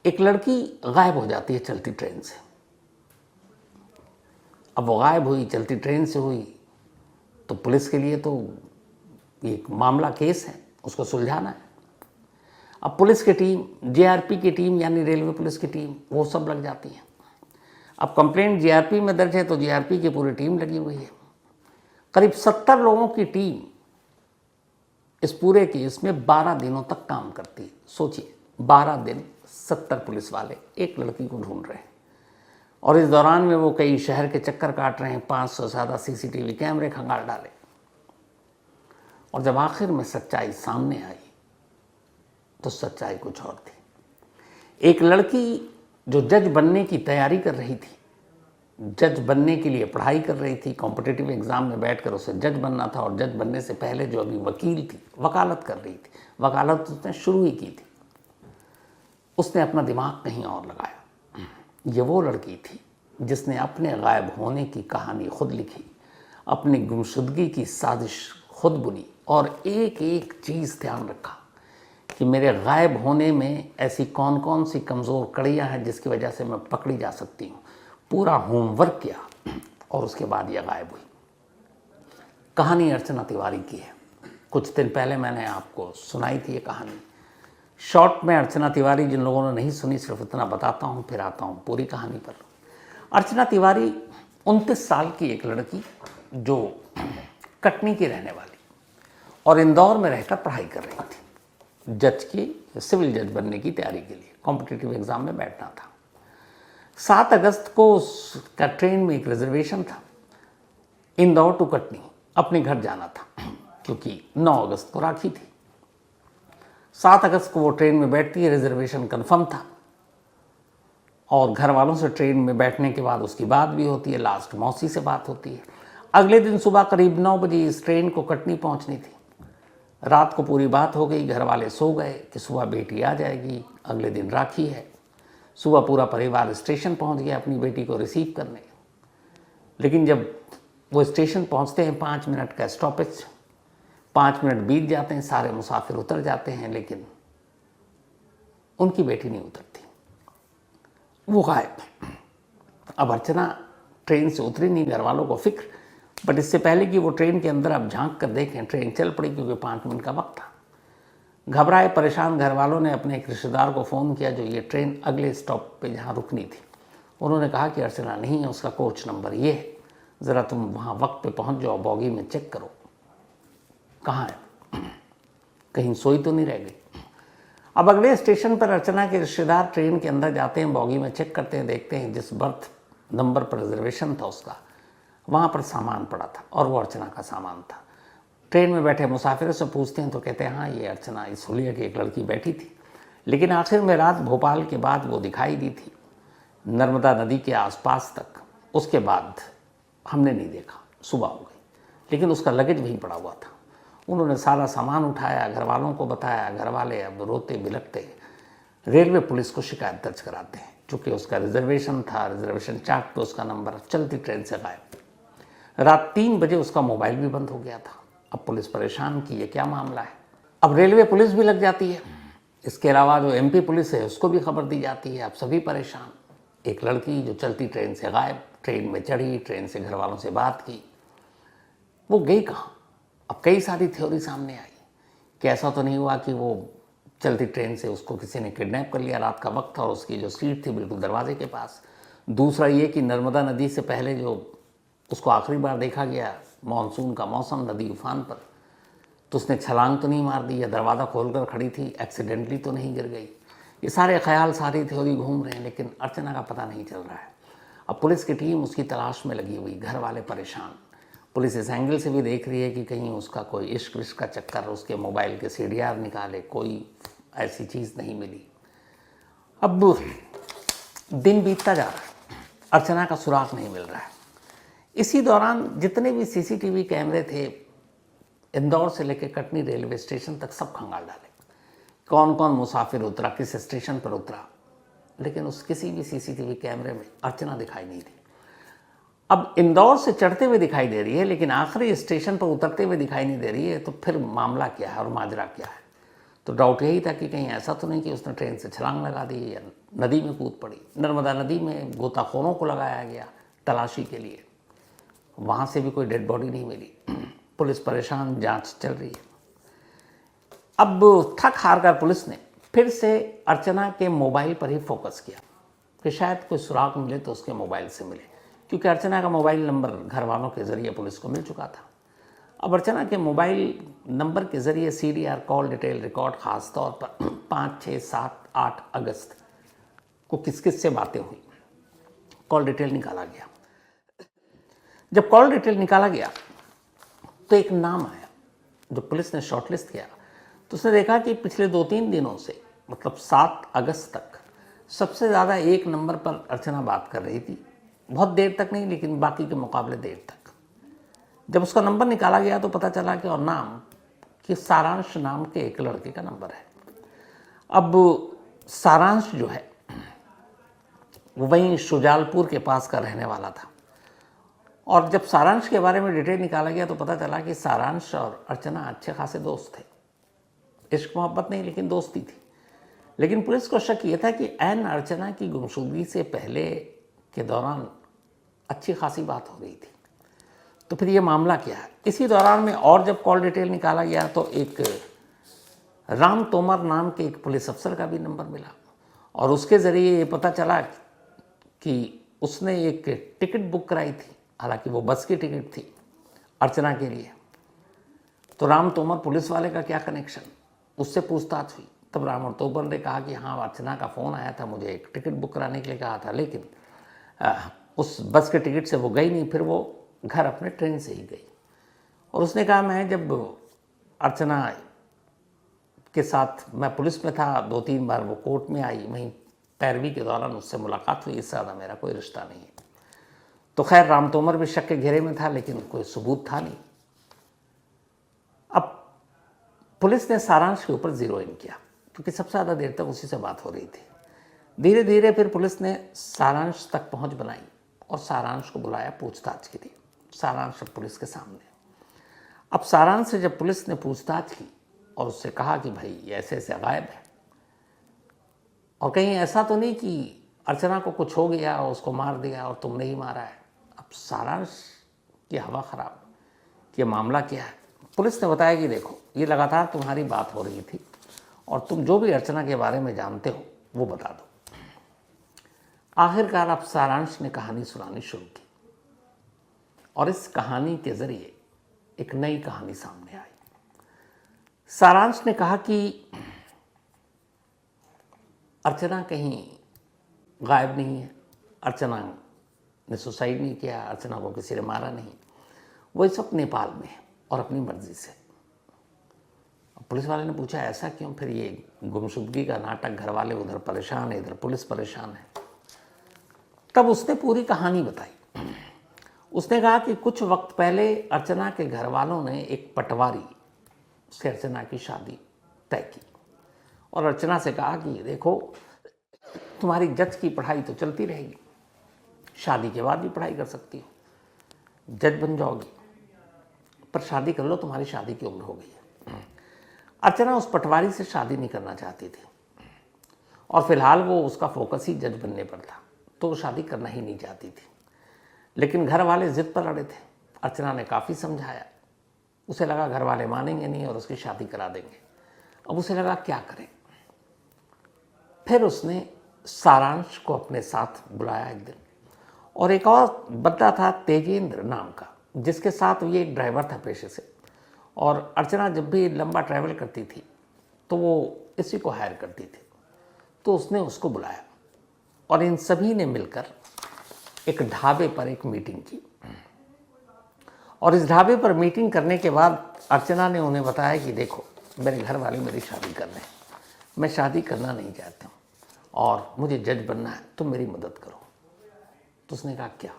एक लड़की गायब हो जाती है चलती ट्रेन से। अब वो गायब हुई, चलती ट्रेन से हुई, तो पुलिस के लिए तो एक मामला केस है, उसको सुलझाना है। अब पुलिस की टीम, जीआरपी की टीम यानी रेलवे पुलिस की टीम, वो सब लग जाती है। अब कंप्लेंट जीआरपी में दर्ज है तो जीआरपी की पूरी टीम लगी हुई है। करीब 70 लोगों की टीम इस पूरे केस में 12 दिनों तक काम करती है। सोचिए, 12 दिन 70 पुलिस वाले एक लड़की को ढूंढ रहे हैं, और इस दौरान में वो कई शहर के चक्कर काट रहे हैं, 500 से ज़्यादा सीसीटीवी कैमरे खंगाल डाले। और जब आखिर में सच्चाई सामने आई तो सच्चाई कुछ और थी। एक लड़की जो जज बनने की तैयारी कर रही थी, जज बनने के लिए पढ़ाई कर रही थी, कॉम्पिटिटिव एग्जाम में बैठकर उसे जज बनना था, और जज बनने से पहले जो अभी वकील थी, वकालत कर रही थी, वकालत उसने शुरू ही की थी, उसने अपना दिमाग कहीं और लगाया। ये वो लड़की थी जिसने अपने गायब होने की कहानी खुद लिखी, अपनी गुमशुदगी की साजिश खुद बुनी, और एक एक चीज़ ध्यान रखा कि मेरे गायब होने में ऐसी कौन कौन सी कमज़ोर कड़ियाँ हैं जिसकी वजह से मैं पकड़ी जा सकती हूँ। पूरा होमवर्क किया और उसके बाद यह गायब हुई। कहानी अर्चना तिवारी की है। कुछ दिन पहले मैंने आपको सुनाई थी ये कहानी। शॉर्ट में अर्चना तिवारी, जिन लोगों ने नहीं सुनी, सिर्फ इतना बताता हूँ, फिर आता हूँ पूरी कहानी पर। अर्चना तिवारी 29 साल की एक लड़की जो कटनी की रहने वाली और इंदौर में रहकर पढ़ाई कर रही थी, जज की, सिविल जज बनने की तैयारी के लिए कॉम्पिटिटिव एग्जाम में बैठना था। 7 अगस्त को उसका ट्रेन में एक रिजर्वेशन था, इंदौर टू कटनी, अपने घर जाना था, क्योंकि 9 अगस्त को राखी थी। 7 अगस्त को वो ट्रेन में बैठती है, रिजर्वेशन कंफर्म था, और घर वालों से ट्रेन में बैठने के बाद उसकी बात भी होती है, लास्ट मौसी से बात होती है। अगले दिन सुबह करीब 9 बजे इस ट्रेन को कटनी पहुंचनी थी। रात को पूरी बात हो गई, घर वाले सो गए कि सुबह बेटी आ जाएगी, अगले दिन राखी है। सुबह पूरा परिवार स्टेशन पहुंच गया अपनी बेटी को रिसीव करने। लेकिन जब वो स्टेशन पहुंचते हैं, 5 मिनट का स्टॉपेज, 5 मिनट बीत जाते हैं, सारे मुसाफिर उतर जाते हैं, लेकिन उनकी बेटी नहीं उतरती, वो गायब। अब अर्चना ट्रेन से उतरी नहीं, घर वालों को फिक्र, बट इससे पहले कि वो ट्रेन के अंदर अब झांक कर देखें, ट्रेन चल पड़ी, क्योंकि 5 मिनट का वक्त था। घबराए परेशान घर वालों ने अपने एक रिश्तेदार को फ़ोन किया जो ये ट्रेन अगले स्टॉप पे जहाँ रुकनी थी। उन्होंने कहा कि अर्चना नहीं है, उसका कोच नंबर ये है, ज़रा तुम वहाँ वक्त पे पहुँच जाओ, बॉगी में चेक करो कहाँ है, कहीं सोई तो नहीं रह गई। अब अगले स्टेशन पर अर्चना के रिश्तेदार ट्रेन के अंदर जाते हैं, बॉगी में चेक करते हैं, देखते हैं जिस बर्थ नंबर पर रिजर्वेशन था उसका, वहाँ पर सामान पड़ा था, और वो अर्चना का सामान था। ट्रेन में बैठे मुसाफिरों से पूछते हैं तो कहते हैं हाँ, ये अर्चना, इस हुलिया की एक लड़की बैठी थी, लेकिन आखिर में रात भोपाल के बाद वो दिखाई दी थी, नर्मदा नदी के आसपास तक। उसके बाद हमने नहीं देखा, सुबह हो गई, लेकिन उसका लगेज वहीं पड़ा हुआ था। उन्होंने सारा सामान उठाया, घर वालों को बताया, घर वाले अब रोते बिलखते रेलवे पुलिस को शिकायत दर्ज कराते हैं, चूँकि उसका रिजर्वेशन था, रिजर्वेशन चार्ट पे उसका नंबर, चलती ट्रेन से गायब। रात 3 बजे उसका मोबाइल भी बंद हो गया था। अब पुलिस परेशान कि ये क्या मामला है। अब रेलवे पुलिस भी लग जाती है, इसके अलावा जो एमपी पुलिस है उसको भी खबर दी जाती है। अब सभी परेशान। एक लड़की जो चलती ट्रेन से गायब, ट्रेन में चढ़ी, ट्रेन से घर वालों से बात की, वो गई कहाँ। अब कई सारी थ्योरी सामने आई कि ऐसा तो नहीं हुआ कि वो चलती ट्रेन से उसको किसी ने किडनैप कर लिया, रात का वक्त था और उसकी जो सीट थी बिल्कुल दरवाजे के पास। दूसरा ये कि नर्मदा नदी से पहले जो उसको आखिरी बार देखा गया, मानसून का मौसम, नदी उफान पर, तो उसने छलांग तो नहीं मार दी या दरवाज़ा खोलकर खड़ी थी, एक्सीडेंटली तो नहीं गिर गई। ये सारे ख्याल, सारी थ्योरी घूम रहे हैं, लेकिन अर्चना का पता नहीं चल रहा है। अब पुलिस की टीम उसकी तलाश में लगी हुई, घर वाले परेशान। पुलिस इस एंगल से भी देख रही है कि कहीं उसका कोई इश्क विश्क का चक्कर, उसके मोबाइल के CDR निकाले, कोई ऐसी चीज़ नहीं मिली। अब दिन बीतता जा रहा है, अर्चना का सुराग नहीं मिल रहा है। इसी दौरान जितने भी CCTV कैमरे थे इंदौर से लेकर कटनी रेलवे स्टेशन तक सब खंगाल डाले, कौन कौन मुसाफिर उतरा, किस स्टेशन पर उतरा, लेकिन उस किसी भी CCTV कैमरे में अर्चना दिखाई नहीं दी। अब इंदौर से चढ़ते हुए दिखाई दे रही है, लेकिन आखिरी स्टेशन पर उतरते हुए दिखाई नहीं दे रही है, तो फिर मामला क्या है और माजरा क्या है। तो डाउट यही था कि कहीं ऐसा तो नहीं कि उसने ट्रेन से छलांग लगा दी या नदी में कूद पड़ी। नर्मदा नदी में गोताखोरों को लगाया गया तलाशी के लिए, वहाँ से भी कोई डेड बॉडी नहीं मिली। पुलिस परेशान, जांच चल रही है। अब थक हार कर पुलिस ने फिर से अर्चना के मोबाइल पर ही फोकस किया कि शायद कोई सुराग मिले तो उसके मोबाइल से मिले, क्योंकि अर्चना का मोबाइल नंबर घर वालों के ज़रिए पुलिस को मिल चुका था। अब अर्चना के मोबाइल नंबर के ज़रिए CDR कॉल डिटेल रिकॉर्ड, ख़ास तौर पर 5, 6, 7, 8 अगस्त को किस किस से बातें हुई, कॉल डिटेल निकाला गया। जब कॉल डिटेल निकाला गया तो एक नाम आया जो पुलिस ने शॉर्टलिस्ट किया। तो उसने देखा कि पिछले 2-3 दिनों से, मतलब 7 अगस्त तक, सबसे ज़्यादा एक नंबर पर अर्चना बात कर रही थी। बहुत देर तक नहीं, लेकिन बाकी के मुकाबले देर तक। जब उसका नंबर निकाला गया तो पता चला कि, और नाम कि सारांश नाम के एक लड़के का नंबर है। अब सारांश जो है वो वहीं शुजालपुर के पास का रहने वाला था। और जब सारांश के बारे में डिटेल निकाला गया तो पता चला कि सारांश और अर्चना अच्छे खासे दोस्त थे। इश्क मोहब्बत नहीं, लेकिन दोस्ती थी। लेकिन पुलिस को शक ये था कि ऐन अर्चना की गुमशुदगी से पहले के दौरान अच्छी खासी बात हो रही थी। तो फिर ये मामला क्या है? इसी दौरान में और जब कॉल डिटेल निकाला गया तो एक राम तोमर नाम के एक पुलिस अफसर का भी नंबर मिला, और उसके ज़रिए ये पता चला कि उसने एक टिकट बुक कराई थी, हालांकि वो बस की टिकट थी अर्चना के लिए। तो राम तोमर पुलिस वाले का क्या कनेक्शन, उससे पूछताछ हुई। तब राम तोमर ने कहा कि हाँ, अर्चना का फ़ोन आया था, मुझे एक टिकट बुक कराने के लिए कहा था, लेकिन उस बस के टिकट से वो गई नहीं, फिर वो घर अपने ट्रेन से ही गई। और उसने कहा, मैं जब अर्चना के साथ मैं पुलिस में था, 2-3 बार वो कोर्ट में आई, वहीं पैरवी के दौरान उससे मुलाकात हुई, इससे ज़्यादा मेरा कोई रिश्ता नहीं है। तो खैर राम तोमर भी शक के घेरे में था, लेकिन कोई सबूत था नहीं। अब पुलिस ने सारांश के ऊपर ज़ीरो इन किया, क्योंकि सबसे ज़्यादा देर तक उसी से बात हो रही थी। धीरे धीरे फिर पुलिस ने सारांश तक पहुंच बनाई और सारांश को बुलाया पूछताछ के लिए। सारांश पुलिस के सामने। अब सारांश से जब पुलिस ने पूछताछ की और उससे कहा कि भाई ऐसे ऐसे गायब है, और कहीं ऐसा तो नहीं कि अर्चना को कुछ हो गया और उसको मार दिया और तुमने ही मारा है। अब सारांश की हवा ख़राब कि मामला क्या है। पुलिस ने बताया कि देखो, ये लगातार तुम्हारी बात हो रही थी और तुम जो भी अर्चना के बारे में जानते हो वो बता दो। आखिरकार अब सारांश ने कहानी सुनानी शुरू की, और इस कहानी के ज़रिए एक नई कहानी सामने आई। सारांश ने कहा कि अर्चना कहीं गायब नहीं है, अर्चना ने सुसाइड नहीं किया, अर्चना को किसी ने मारा नहीं, वो इस वक्त नेपाल में है और अपनी मर्जी से। पुलिस वाले ने पूछा, ऐसा क्यों? फिर ये गुमशुदगी का नाटक, घर वाले उधर परेशान है, इधर पुलिस परेशान है। तब उसने पूरी कहानी बताई। उसने कहा कि कुछ वक्त पहले अर्चना के घर वालों ने एक पटवारी से अर्चना की शादी तय की, और अर्चना से कहा कि देखो, तुम्हारी जज की पढ़ाई तो चलती रहेगी, शादी के बाद भी पढ़ाई कर सकती हो, जज बन जाओगी, पर शादी कर लो, तुम्हारी शादी की उम्र हो गई है। अर्चना उस पटवारी से शादी नहीं करना चाहती थी, और फिलहाल वो उसका फोकस ही जज बनने पर था, तो वो शादी करना ही नहीं चाहती थी। लेकिन घर वाले जिद पर अड़े थे। अर्चना ने काफ़ी समझाया, उसे लगा घर वाले मानेंगे नहीं और उसकी शादी करा देंगे। अब उसे लगा क्या करें। फिर उसने सारांश को अपने साथ बुलाया एक दिन, और एक और बंदा था तेजेंद्र नाम का, जिसके साथ ये एक ड्राइवर था पेशे से, और अर्चना जब भी लंबा ट्रैवल करती थी तो वो इसी को हायर करती थी। तो उसने उसको बुलाया और इन सभी ने मिलकर एक ढाबे पर एक मीटिंग की, और इस ढाबे पर मीटिंग करने के बाद अर्चना ने उन्हें बताया कि देखो, मेरे घर वाले मेरी शादी कर रहे हैं, मैं शादी करना नहीं चाहता हूँ और मुझे जज बनना है, तुम मेरी मदद करो। तो उसने कहा क्या?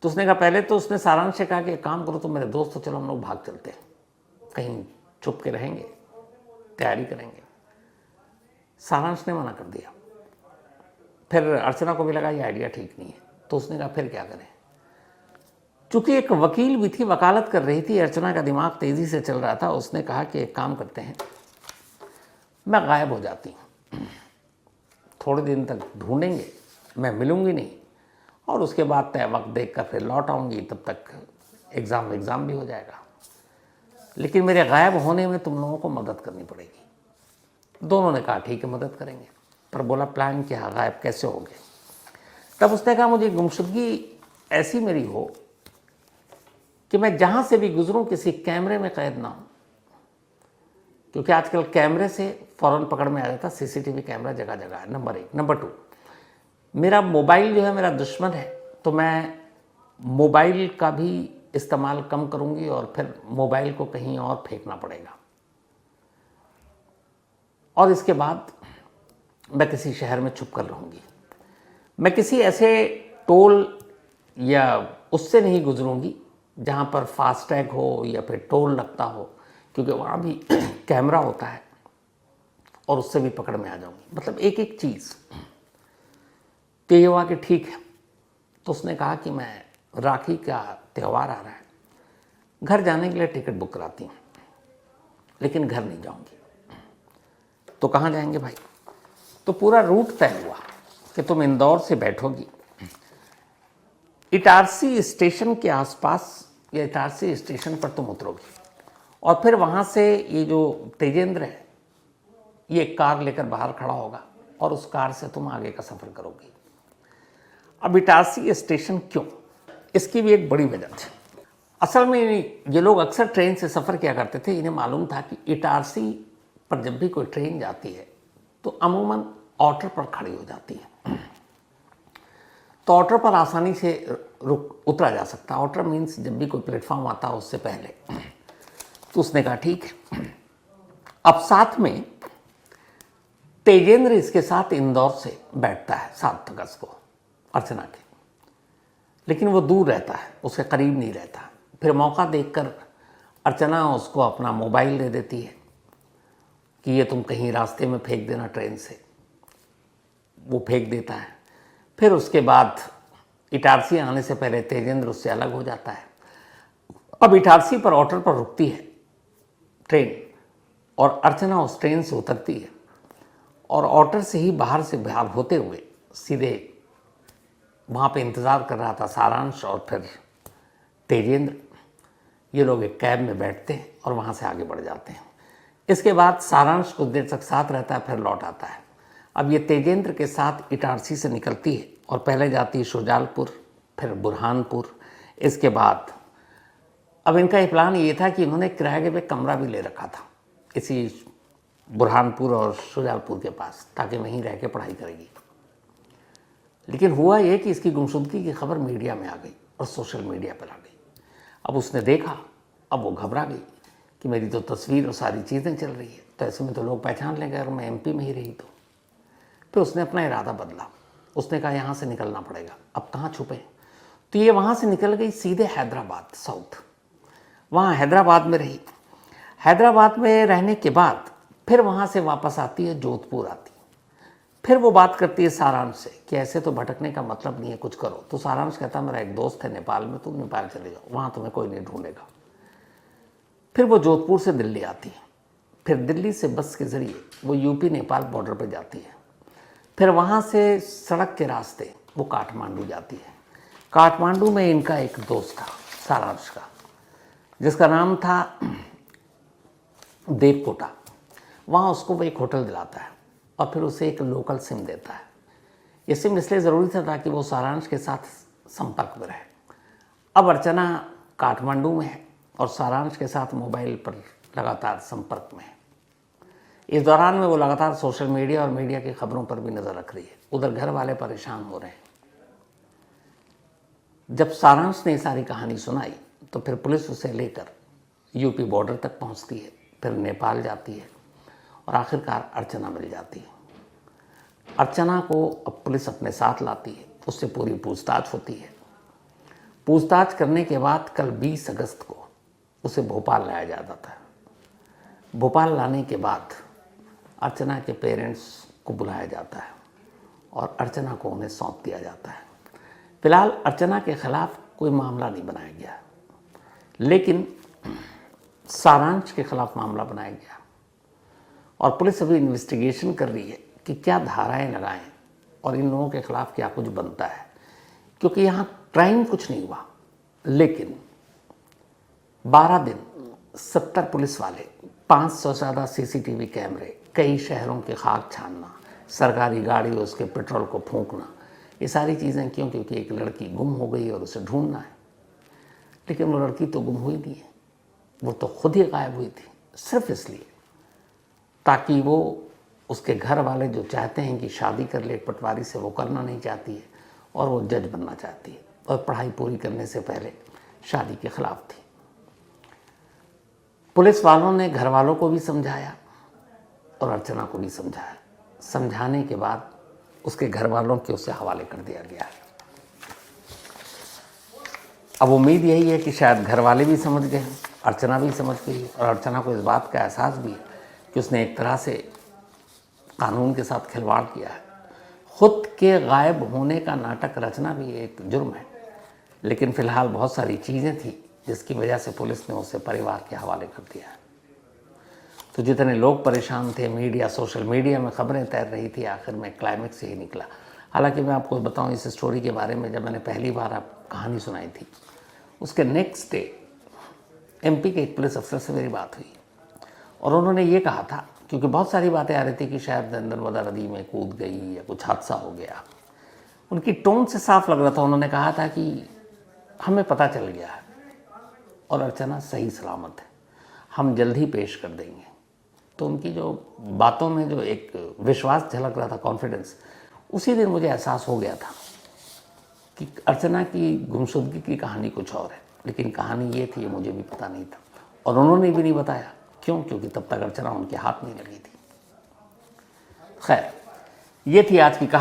तो उसने कहा, पहले तो उसने सारांश से कहा कि एक काम करो, तुम मेरे दोस्त हो, चलो हम लोग भाग चलते हैं, कहीं छुप के रहेंगे, तैयारी करेंगे। सारांश ने मना कर दिया। फिर अर्चना को भी लगा ये आइडिया ठीक नहीं है, तो उसने कहा फिर क्या करें। चूंकि एक वकील भी थी, वकालत कर रही थी, अर्चना का दिमाग तेज़ी से चल रहा था। उसने कहा कि एक काम करते हैं, मैं गायब हो जाती हूँ, थोड़े दिन तक ढूंढेंगे, मैं मिलूंगी नहीं, और उसके बाद तय वक्त देख कर फिर लौट आऊँगी, तब तक एग्ज़ाम भी हो जाएगा। लेकिन मेरे गायब होने में तुम लोगों को मदद करनी पड़ेगी। दोनों ने कहा ठीक है मदद करेंगे, पर बोला प्लान क्या, गायब कैसे होगे? तब उसने कहा मुझे गुमशुदगी ऐसी मेरी हो कि मैं जहाँ से भी गुजरूं किसी कैमरे में कैद ना हूँ, क्योंकि आजकल कैमरे से फ़ौरन पकड़ में आ जाता, सीसीटीवी कैमरा जगह जगह है, नंबर 1। नंबर 2, मेरा मोबाइल जो है मेरा दुश्मन है, तो मैं मोबाइल का भी इस्तेमाल कम करूंगी और फिर मोबाइल को कहीं और फेंकना पड़ेगा। और इसके बाद मैं किसी शहर में छुप कर रहूँगी। मैं किसी ऐसे टोल या उससे नहीं गुजरूंगी जहाँ पर फास्टैग हो या फिर टोल लगता हो, क्योंकि वहाँ भी कैमरा होता है और उससे भी पकड़ में आ जाऊंगी। मतलब एक एक चीज़। तो ये हुआ कि ठीक है। तो उसने कहा कि मैं राखी का त्यौहार आ रहा है, घर जाने के लिए टिकट बुक कराती हूँ, लेकिन घर नहीं जाऊंगी। तो कहाँ जाएंगे भाई? तो पूरा रूट तय हुआ कि तुम इंदौर से बैठोगी, इटारसी स्टेशन के आसपास या इटारसी स्टेशन पर तुम उतरोगी, और फिर वहाँ से ये जो तेजेंद्र है ये एक कार लेकर बाहर खड़ा होगा और उस कार से तुम आगे का सफ़र करोगी। अब इटारसी स्टेशन क्यों? इसकी भी एक बड़ी वजह थी। असल में ये लोग अक्सर ट्रेन से सफ़र किया करते थे। इन्हें मालूम था कि इटारसी पर जब भी कोई ट्रेन जाती है तो अमूमन ऑर्डर पर खड़ी हो जाती है, तो ऑर्डर पर आसानी से उतरा जा सकता है। ऑर्डर मीन्स जब भी कोई प्लेटफॉर्म आता है उससे पहले। तो उसने कहा ठीक है। अब साथ में तेजेंद्र इसके साथ इंदौर से बैठता है 7 अगस्त को अर्चना के, लेकिन वो दूर रहता है, उसके करीब नहीं रहता। फिर मौका देखकर अर्चना उसको अपना मोबाइल दे देती है कि ये तुम कहीं रास्ते में फेंक देना ट्रेन से। वो फेंक देता है। फिर उसके बाद इटारसी आने से पहले तेजेंद्र उससे अलग हो जाता है। अब इटारसी पर ऑर्डर पर रुकती है ट्रेन और अर्चना उस ट्रेन से उतरती है और ऑर्डर से ही बाहर से बाहर होते हुए सीधे वहाँ पे इंतज़ार कर रहा था सारांश और फिर तेजेंद्र। ये लोग एक कैब में बैठते हैं और वहाँ से आगे बढ़ जाते हैं। इसके बाद सारांश कुछ देर तक साथ रहता है, फिर लौट आता है। अब ये तेजेंद्र के साथ इटारसी से निकलती है और पहले जाती है शुजालपुर, फिर बुरहानपुर। इसके बाद अब इनका ये प्लान ये था कि इन्होंने किराए पे कमरा भी ले रखा था इसी बुरहानपुर और शुजालपुर के पास, ताकि वहीं रह के पढ़ाई करेगी। लेकिन हुआ ये कि इसकी गुमशुदगी की खबर मीडिया में आ गई और सोशल मीडिया पर आ गई। अब उसने देखा, अब वो घबरा गई कि मेरी तो तस्वीर और सारी चीज़ें चल रही है, तो ऐसे में तो लोग पहचान लेंगे अगर मैं एमपी में ही रही तो। फिर उसने अपना इरादा बदला। उसने कहा यहाँ से निकलना पड़ेगा, अब कहाँ छुपे। तो ये वहाँ से निकल गई सीधे हैदराबाद साउथ। वहाँ हैदराबाद में रही। हैदराबाद में रहने के बाद फिर वहाँ से वापस आती है, जोधपुर आती है। फिर वो बात करती है सारांश से कि ऐसे तो भटकने का मतलब नहीं है, कुछ करो। तो सारांश कहता मेरा एक दोस्त है नेपाल में, तुम नेपाल चले जाओ, वहाँ तुम्हें कोई नहीं ढूंढेगा। फिर वो जोधपुर से दिल्ली आती है। फिर दिल्ली से बस के ज़रिए वो यूपी नेपाल बॉर्डर पर जाती है। फिर वहाँ से सड़क के रास्ते वो काठमांडू जाती है। काठमांडू में इनका एक दोस्त था सारांश का, जिसका नाम था देवकोटा। वहाँ उसको वो एक होटल दिलाता है और फिर उसे एक लोकल सिम देता है। ये सिम इसलिए ज़रूरी था ताकि वो सारांश के साथ संपर्क में रहे। अब अर्चना काठमांडू में है और सारांश के साथ मोबाइल पर लगातार संपर्क में है। इस दौरान में वो लगातार सोशल मीडिया और मीडिया की खबरों पर भी नज़र रख रही है। उधर घर वाले परेशान हो रहे हैं। जब सारांश ने सारी कहानी सुनाई तो फिर पुलिस उसे लेकर यूपी बॉर्डर तक पहुंचती है, फिर नेपाल जाती है और आखिरकार अर्चना मिल जाती है। अर्चना को अब पुलिस अपने साथ लाती है, उससे पूरी पूछताछ होती है। पूछताछ करने के बाद कल 20 अगस्त को उसे भोपाल लाया जाता था। भोपाल लाने के बाद अर्चना के पेरेंट्स को बुलाया जाता है और अर्चना को उन्हें सौंप दिया जाता है। फिलहाल अर्चना के खिलाफ कोई मामला नहीं बनाया गया, लेकिन सारांश के खिलाफ मामला बनाया गया और पुलिस अभी इन्वेस्टिगेशन कर रही है कि क्या धाराएं लगाएं और इन लोगों के खिलाफ क्या कुछ बनता है, क्योंकि यहाँ क्राइम कुछ नहीं हुआ, लेकिन 12 दिन 70 पुलिस वाले, 500 से ज़्यादा CCTV कैमरे, कई शहरों के खाक छानना, सरकारी गाड़ी उसके पेट्रोल को फूंकना, ये सारी चीज़ें क्यों? क्योंकि एक लड़की गुम हो गई और उसे ढूंढना है। लेकिन वो लड़की तो गुम हुई नहीं है, वो तो खुद ही गायब हुई थी, सिर्फ इसलिए ताकि वो उसके घर वाले जो चाहते हैं कि शादी कर ले पटवारी से, वो करना नहीं चाहती है और वो जज बनना चाहती है और पढ़ाई पूरी करने से पहले शादी के खिलाफ थी। पुलिस वालों ने घर वालों को भी समझाया और अर्चना को भी समझाया। समझाने के बाद उसके घर वालों के उसे हवाले कर दिया गया है। अब उम्मीद यही है कि शायद घर वाले भी समझ गए, अर्चना भी समझ गई और अर्चना को इस बात का एहसास भी है कि उसने एक तरह से कानून के साथ खिलवाड़ किया है। खुद के गायब होने का नाटक रचना भी एक जुर्म है, लेकिन फ़िलहाल बहुत सारी चीज़ें थी जिसकी वजह से पुलिस ने उसे परिवार के हवाले कर दिया है। तो जितने लोग परेशान थे, मीडिया, सोशल मीडिया में खबरें तैर रही थी, आखिर में क्लाइमेक्स यही निकला। हालांकि मैं आपको बताऊं इस स्टोरी के बारे में, जब मैंने पहली बार आप कहानी सुनाई थी, उसके नेक्स्ट डे MP के एक पुलिस अफसर से मेरी बात हुई और उन्होंने ये कहा था, क्योंकि बहुत सारी बातें आ रही थी कि शायद नर्मदा नदी में कूद गई या कुछ हादसा हो गया। उनकी टोन से साफ लग रहा था, उन्होंने कहा था कि हमें पता चल गया है और अर्चना सही सलामत है, हम जल्द ही पेश कर देंगे। तो उनकी जो बातों में जो एक विश्वास झलक रहा था, कॉन्फिडेंस, उसी दिन मुझे एहसास हो गया था कि अर्चना की गुमशुदगी की कहानी कुछ और है, लेकिन कहानी ये थी, ये मुझे भी पता नहीं था और उन्होंने भी नहीं बताया। क्यों? क्योंकि तब तक अर्चना उनके हाथ नहीं लगी थी। खैर, ये थी आज की कहानी।